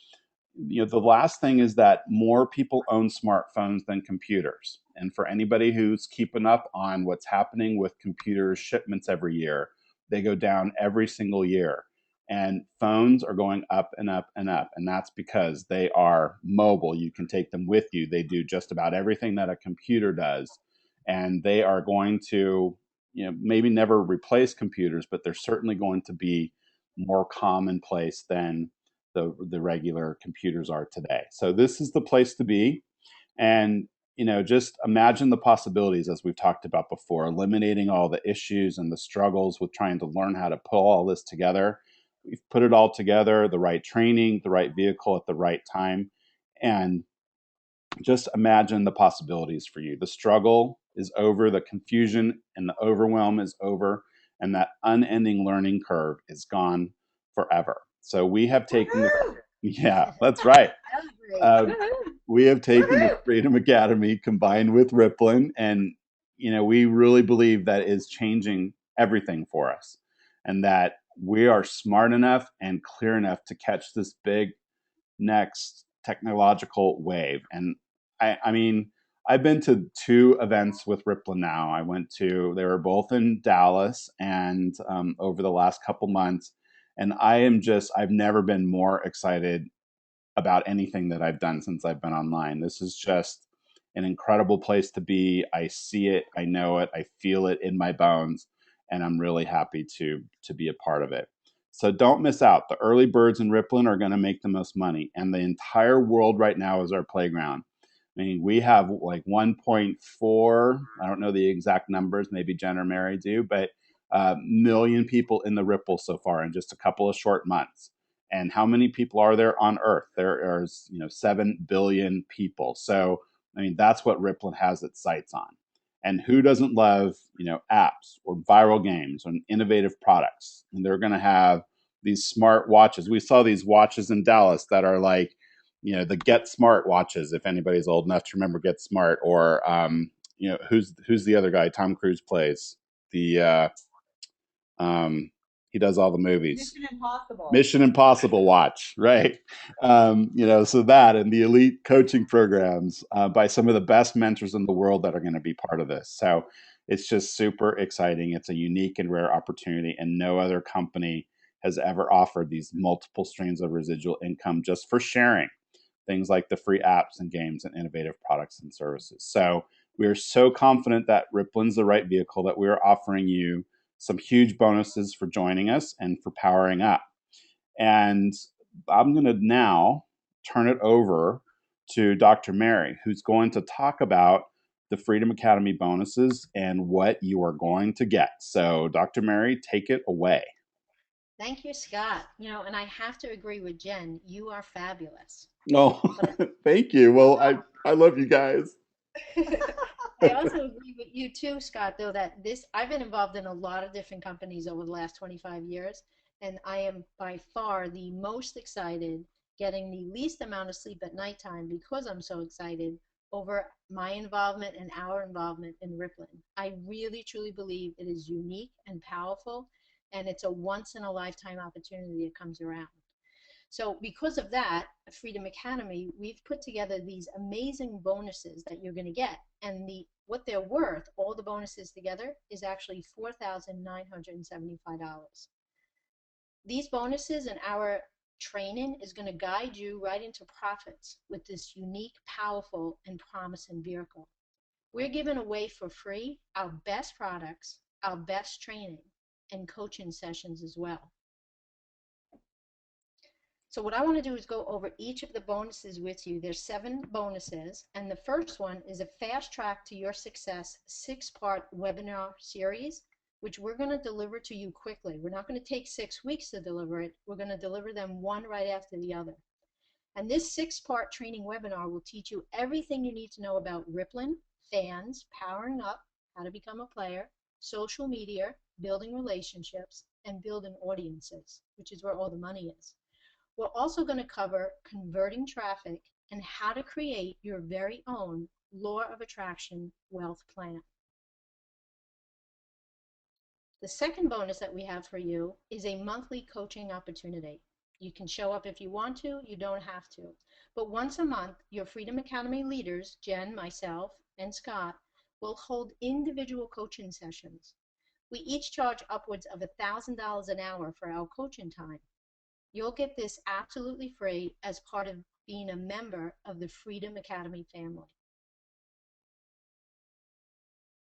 the last thing is that more people own smartphones than computers. And for anybody who's keeping up on what's happening with computer shipments every year, they go down every single year. And phones are going up and up and up. And that's because they are mobile. You can take them with you. They do just about everything that a computer does. And they are going to, maybe never replace computers, but they're certainly going to be more commonplace than the regular computers are today. So this is the place to be. And just imagine the possibilities, as we've talked about before, eliminating all the issues and the struggles with trying to learn how to pull all this together. we've put it all together, the right training, the right vehicle at the right time. And just imagine the possibilities for you. The struggle is over, the confusion and the overwhelm is over, and that unending learning curve is gone forever. So we have taken the, Woohoo! yeah, that's right. Celebrate. Uh, Woohoo. we have taken the Woohoo! Freedom Academy combined with Rippln, and we really believe that is changing everything for us, and that we are smart enough and clear enough to catch this big next technological wave. And I mean, I've been to two events with Rippln now. They were both in Dallas, and over the last couple months, and I've never been more excited about anything that I've done since I've been online. This is just an incredible place to be. I see it, I know it, I feel it in my bones, and I'm really happy to be a part of it. So don't miss out. The early birds in Rippln are going to make the most money, and the entire world right now is our playground. I mean, we have like 1.4, I don't know the exact numbers, maybe Jen or Mary do, but million people in the Ripple so far in just a couple of short months. And how many people are there on Earth? There are 7 billion people. So I mean, that's what Rippln has its sights on. And who doesn't love apps or viral games and innovative products? And they're going to have these smart watches. We saw these watches in Dallas that are like the Get Smart watches. If anybody's old enough to remember Get Smart, or who's the other guy Tom Cruise plays, the he does all the movies. Mission Impossible. Mission Impossible watch, right? So that and the elite coaching programs by some of the best mentors in the world that are going to be part of this. So it's just super exciting. It's a unique and rare opportunity, and no other company has ever offered these multiple streams of residual income just for sharing things like the free apps and games and innovative products and services. So we are so confident that Rippln's the right vehicle, that we are offering you some huge bonuses for joining us and for powering up. And I'm going to now turn it over to Dr. Mary, who's going to talk about the Freedom Academy bonuses and what you are going to get. So, Dr. Mary, take it away. Thank you, Scott. And I have to agree with Jen. You are fabulous. Oh, But thank you. Well, I love you guys. I also agree with you too, Scott, though, that I've been involved in a lot of different companies over the last 25 years, and I am by far the most excited, getting the least amount of sleep at nighttime because I'm so excited over my involvement and our involvement in Rippln. I really truly believe it is unique and powerful, and it's a once in a lifetime opportunity that comes around. So because of that, Freedom Academy, we've put together these amazing bonuses that you're going to get. And what they're worth, all the bonuses together, is actually $4,975. These bonuses and our training is going to guide you right into profits with this unique, powerful, and promising vehicle. We're giving away for free our best products, our best training, and coaching sessions as well. So what I want to do is go over each of the bonuses with you. There's 7 bonuses, and the first one is a fast track to your success 6-part webinar series, which we're going to deliver to you quickly. We're not going to take 6 weeks to deliver it. We're going to deliver them one right after the other. And this 6-part training webinar will teach you everything you need to know about Rippln, fans, powering up, how to become a player, social media, building relationships, and building audiences, which is where all the money is. We're also going to cover converting traffic and how to create your very own law of attraction wealth plan. The second bonus that we have for you is a monthly coaching opportunity. You can show up if you want to, you don't have to. But once a month, your Freedom Academy leaders, Jen, myself, and Scott, will hold individual coaching sessions. We each charge upwards of $1,000 an hour for our coaching time. You'll get this absolutely free as part of being a member of the Freedom Academy family.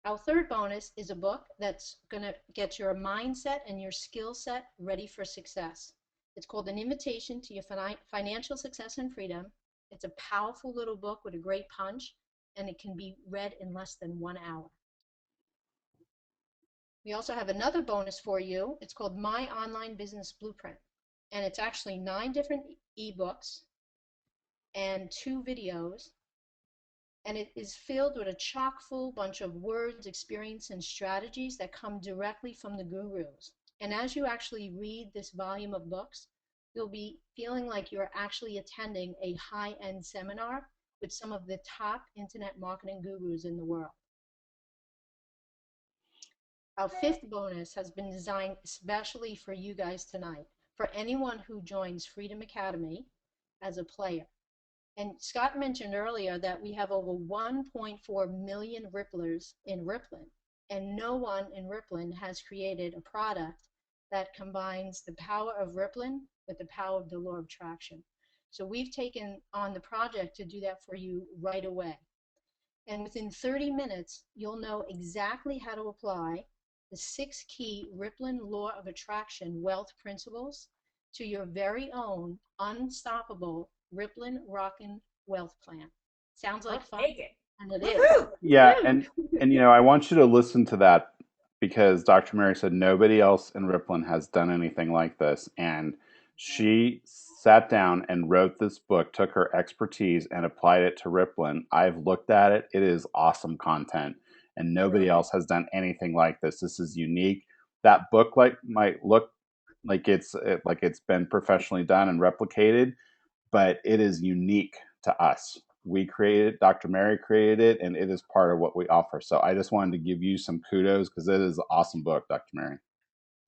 Our third bonus is a book that's going to get your mindset and your skill set ready for success. It's called An Invitation to Your Financial Success and Freedom. It's a powerful little book with a great punch, and it can be read in less than 1 hour. We also have another bonus for you. It's called My Online Business Blueprint. And it's actually 9 different ebooks and 2 videos, and it is filled with a chock full bunch of words, experience, and strategies that come directly from the gurus. And as you actually read this volume of books, you'll be feeling like you're actually attending a high-end seminar with some of the top internet marketing gurus in the world. Our 5th bonus has been designed especially for you guys tonight, for anyone who joins Freedom Academy as a player. And Scott mentioned earlier that we have over 1.4 million Ripplers in Rippln, and no one in Rippln has created a product that combines the power of Rippln with the power of the law of attraction. So we've taken on the project to do that for you right away. And within 30 minutes, you'll know exactly how to apply the 6 key Rippln law of attraction wealth principles to your very own unstoppable Rippln Rockin' Wealth Plan. Sounds like Let's fun, take it. and it is. Woohoo! Yeah, and I want you to listen to that because Dr. Mary said nobody else in Ripplin has done anything like this, and she sat down and wrote this book, took her expertise and applied it to Ripplin. I've looked at it; it is awesome content, and nobody Brilliant. else has done anything like this. This is unique. That book might look like it's been professionally done and replicated, but it is unique to us. We created it, Dr. Mary created it, and it is part of what we offer. So I just wanted to give you some kudos because it is an awesome book, Dr. Mary.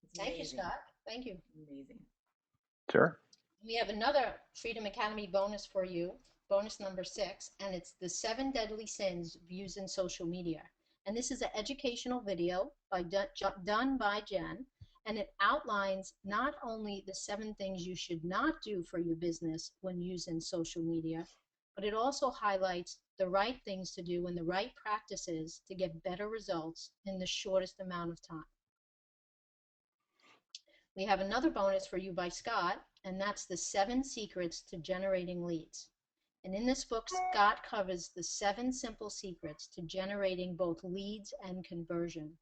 It's Thank you, amazing. Scott. Thank you. Amazing. Sure. We have another Freedom Academy bonus for you, bonus number 6, and it's the 7 deadly sins of using social media. And this is an educational video done by Jen, and it outlines not only the 7 things you should not do for your business when using social media, but it also highlights the right things to do and the right practices to get better results in the shortest amount of time. We have another bonus for you by Scott, and that's the 7 secrets to generating leads. And in this book, Scott covers the 7 simple secrets to generating both leads and conversion.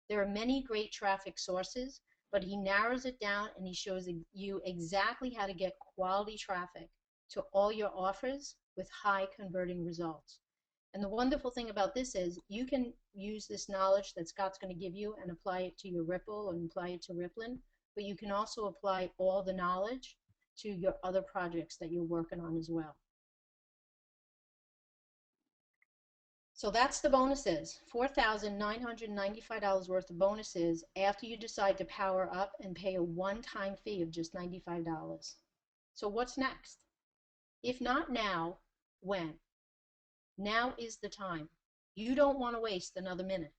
There are many great traffic sources, but he narrows it down and he shows you exactly how to get quality traffic to all your offers with high converting results. And the wonderful thing about this is you can use this knowledge that Scott's going to give you and apply it to your Ripple and apply it to Rippln, but you can also apply all the knowledge to your other projects that you're working on as well. So that's the bonuses, $4,995 worth of bonuses after you decide to power up and pay a one-time fee of just $95. So what's next? If not now, when? Now is the time. You don't want to waste another minute.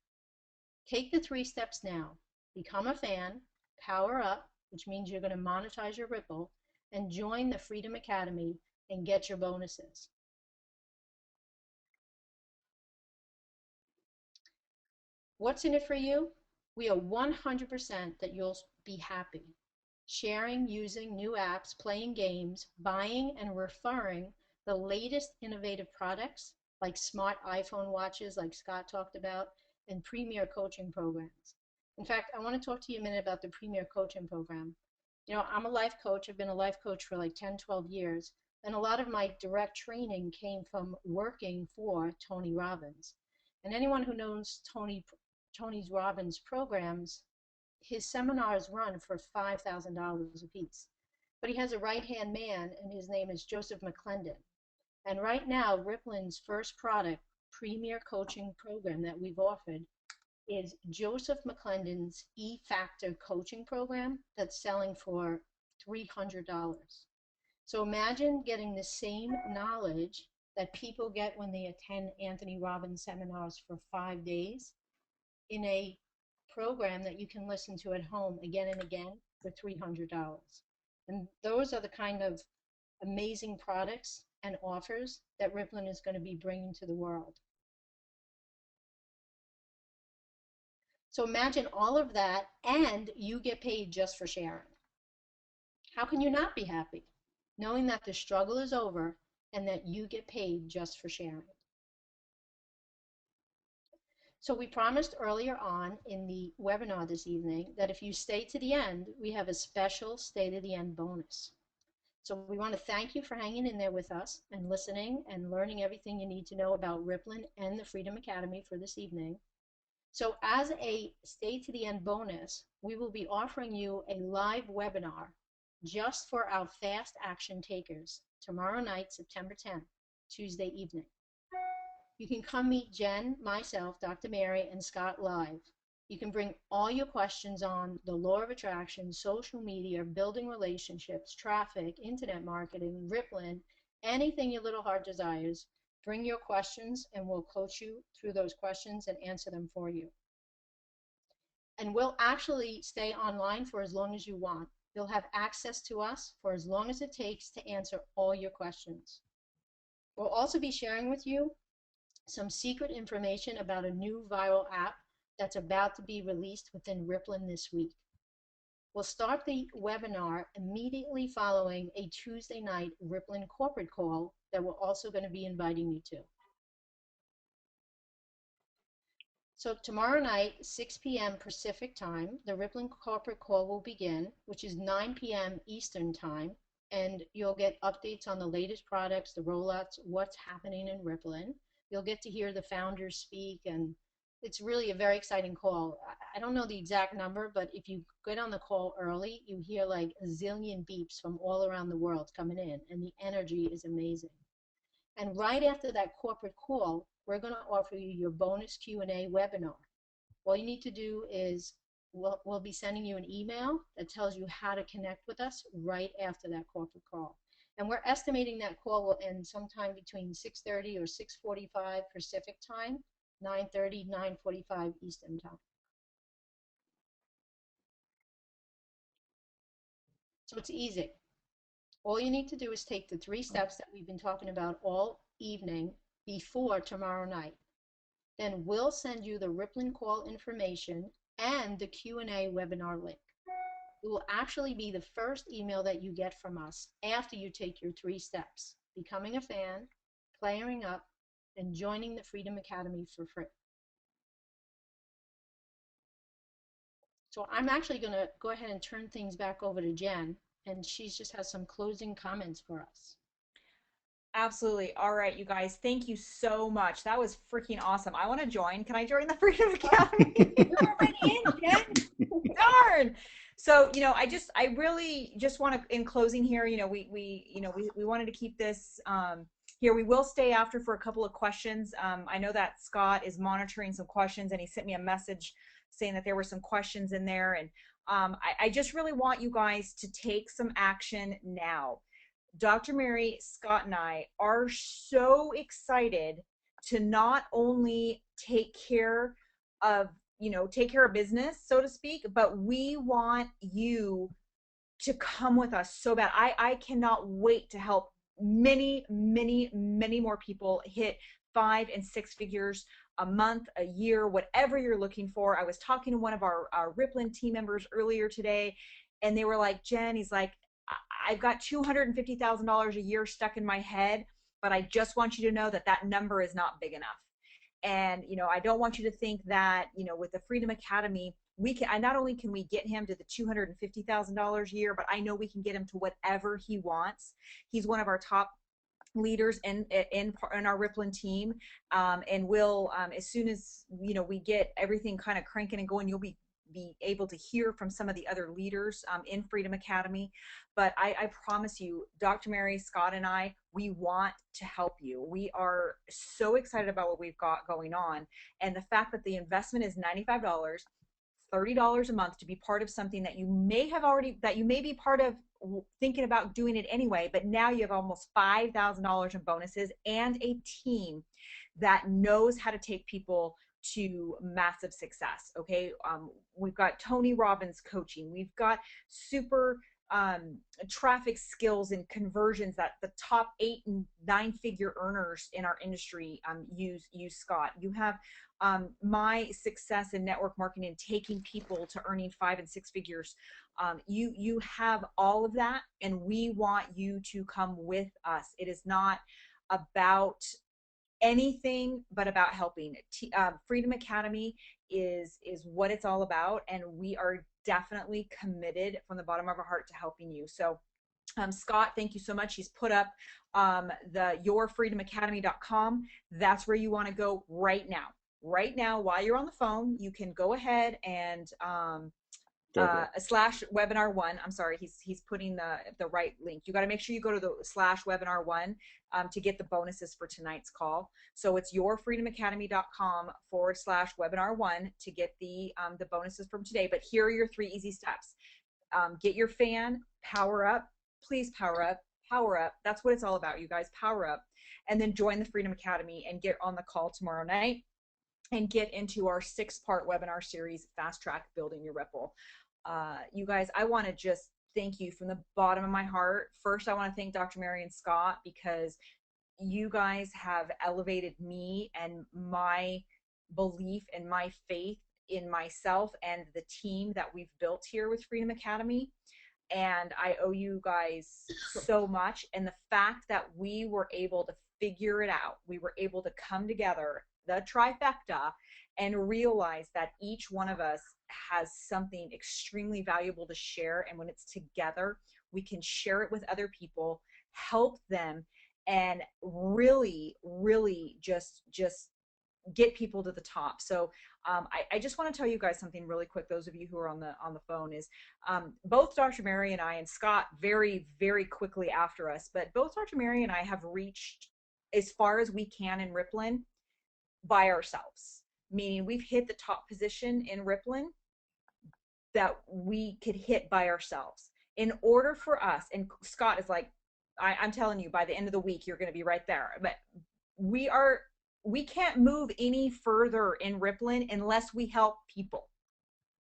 Take the 3 steps now. Become a fan, power up, which means you're going to monetize your Ripple, and join the Freedom Academy and get your bonuses. What's in it for you? We are 100% that you'll be happy. Sharing, using new apps, playing games, buying and referring the latest innovative products like smart iPhone watches like Scott talked about, and premier coaching programs. In fact, I want to talk to you a minute about the premier coaching program. I'm a life coach. I've been a life coach for like 10, 12 years. And a lot of my direct training came from working for Tony Robbins. And anyone who knows Tony Robbins programs, his seminars run for $5,000 a piece. But he has a right-hand man, and his name is Joseph McClendon. And right now, Ripplin's first product, premier coaching program that we've offered, is Joseph McClendon's E-Factor coaching program that's selling for $300. So imagine getting the same knowledge that people get when they attend Anthony Robbins seminars for 5 days in a program that you can listen to at home again and again for $300. And those are the kind of amazing products and offers that Rippln is going to be bringing to the world. So imagine all of that, and you get paid just for sharing. How can you not be happy knowing that the struggle is over and that you get paid just for sharing? So we promised earlier on in the webinar this evening that if you stay to the end, we have a special stay to the end bonus. So we want to thank you for hanging in there with us and listening and learning everything you need to know about Rippln and the Freedom Academy for this evening. So as a stay to the end bonus, we will be offering you a live webinar just for our fast action takers tomorrow night, September 10th, Tuesday evening. You can come meet Jen, myself, Dr. Mary, and Scott live. You can bring all your questions on the law of attraction, social media, building relationships, traffic, internet marketing, Rippln, anything your little heart desires. Bring your questions and we'll coach you through those questions and answer them for you. And we'll actually stay online for as long as you want. You'll have access to us for as long as it takes to answer all your questions. We'll also be sharing with you some secret information about a new viral app that's about to be released within Rippln this week. We'll start the webinar immediately following a Tuesday night Rippln corporate call that we're also going to be inviting you to. So tomorrow night, 6 p.m. Pacific time, the Rippln corporate call will begin, which is 9 p.m. Eastern time, and you'll get updates on the latest products, the rollouts, what's happening in Rippln. You'll get to hear the founders speak, and it's really a very exciting call. I don't know the exact number, but if you get on the call early, you hear like a zillion beeps from all around the world coming in, and the energy is amazing. And right after that corporate call, we're going to offer you your bonus Q&A webinar. All you need to do is we'll be sending you an email that tells you how to connect with us right after that corporate call. And we're estimating that call will end sometime between 6:30 or 6:45 Pacific time, 9:30, 9:45 Eastern time. So it's easy. All you need to do is take the 3 steps that we've been talking about all evening before tomorrow night. Then we'll send you the Rippln call information and the Q&A webinar link. It will actually be the first email that you get from us after you take your 3 steps: becoming a fan, playing up, and joining the Freedom Academy for free. So I'm actually going to go ahead and turn things back over to Jen, and she just has some closing comments for us. Absolutely. All right, you guys, thank you so much. That was freaking awesome. I want to join. Can I join the Freedom Academy? You're already in, Jen. Darn. So, I really just want to, in closing here, we wanted to keep this here. We will stay after for a couple of questions. I know that Scott is monitoring some questions and he sent me a message saying that there were some questions in there. And I just really want you guys to take some action now. Dr. Mary, Scott, and I are so excited to not only take care of business, so to speak, but we want you to come with us so bad. I cannot wait to help many, many, many more people hit 5 and 6 figures a month, a year, whatever you're looking for. I was talking to one of our Rippln team members earlier today, and they were like, Jen, he's like, I've got $250,000 a year stuck in my head, but I just want you to know that that number is not big enough. And, I don't want you to think that, with the Freedom Academy, not only can we get him to the $250,000 a year, but I know we can get him to whatever he wants. He's one of our top leaders in our Rippln team. And we'll, as soon as, we get everything kind of cranking and going, you'll be able to hear from some of the other leaders in Freedom Academy. But I promise you, Dr. Mary, Scott, and I, we want to help you. We are so excited about what we've got going on. And the fact that the investment is $95, $30 a month to be part of something that you may be part of, thinking about doing it anyway, but now you have almost $5,000 in bonuses and a team that knows how to take people to massive success. Okay. We've got Tony Robbins coaching. We've got super traffic skills and conversions that the top 8 and 9 figure earners in our industry use Scott. You have my success in network marketing, taking people to earning 5 and 6 figures. You have all of that, and we want you to come with us. It is not about anything but about helping. Freedom Academy is what it's all about, and we are definitely committed from the bottom of our heart to helping you. So Scott, thank you so much. He's put up the yourfreedomacademy.com. That's where you want to go right now. Right now, while you're on the phone, you can go ahead and Go there. a slash webinar one. I'm sorry, he's putting the right link. You got to make sure you go to the slash webinar one to get the bonuses for tonight's call. So it's yourfreedomacademy.com / webinar one to get the bonuses from today. But here are your 3 easy steps. Get your fan, power up, please power up, power up. That's what it's all about, you guys. Power up, and then join the Freedom Academy and get on the call tomorrow night and get into our 6-part webinar series, Fast Track Building Your Ripple. You guys, I want to just thank you from the bottom of my heart. First, I want to thank Dr. Mary and Scott, because you guys have elevated me and my belief and my faith in myself and the team that we've built here with Freedom Academy. And I owe you guys so much. And the fact that we were able to figure it out, we were able to come together, the trifecta, and realize that each one of us has something extremely valuable to share. And when it's together, we can share it with other people, help them, and really, really just get people to the top. So I just want to tell you guys something really quick. Those of you who are on the phone, is both Dr. Mary and I, and Scott very, very quickly after us, but both Dr. Mary and I have reached as far as we can in Rippln by ourselves, meaning we've hit the top position in Rippln that we could hit by ourselves. In order for us, and Scott is like, I'm telling you, by the end of the week, you're going to be right there. But we can't move any further in Rippln unless we help people.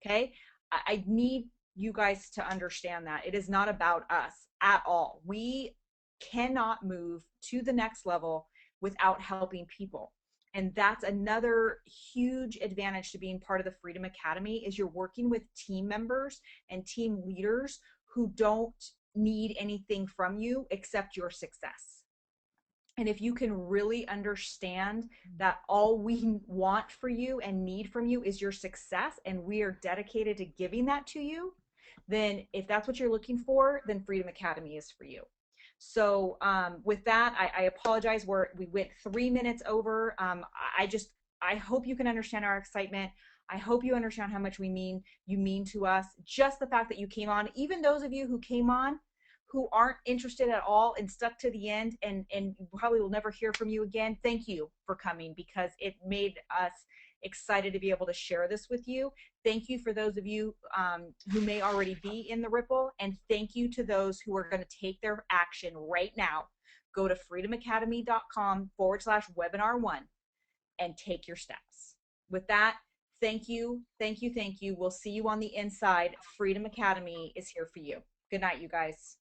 Okay. I need you guys to understand that it is not about us at all. We cannot move to the next level without helping people. And that's another huge advantage to being part of the Freedom Academy, is you're working with team members and team leaders who don't need anything from you except your success. And if you can really understand that all we want for you and need from you is your success, and we are dedicated to giving that to you, then if that's what you're looking for, then Freedom Academy is for you. So with that, I apologize. We went 3 minutes over. I hope you can understand our excitement. I hope you understand how much you mean to us. Just the fact that you came on, even those of you who came on who aren't interested at all and stuck to the end, and probably will never hear from you again, thank you for coming, because it made us excited to be able to share this with you. Thank you for those of you who may already be in the Ripple, and thank you to those who are going to take their action right now. Go to freedomacademy.com / webinar one and take your steps. With that, thank you, thank you, thank you. We'll see you on the inside. Freedom Academy is here for you. Good night, you guys.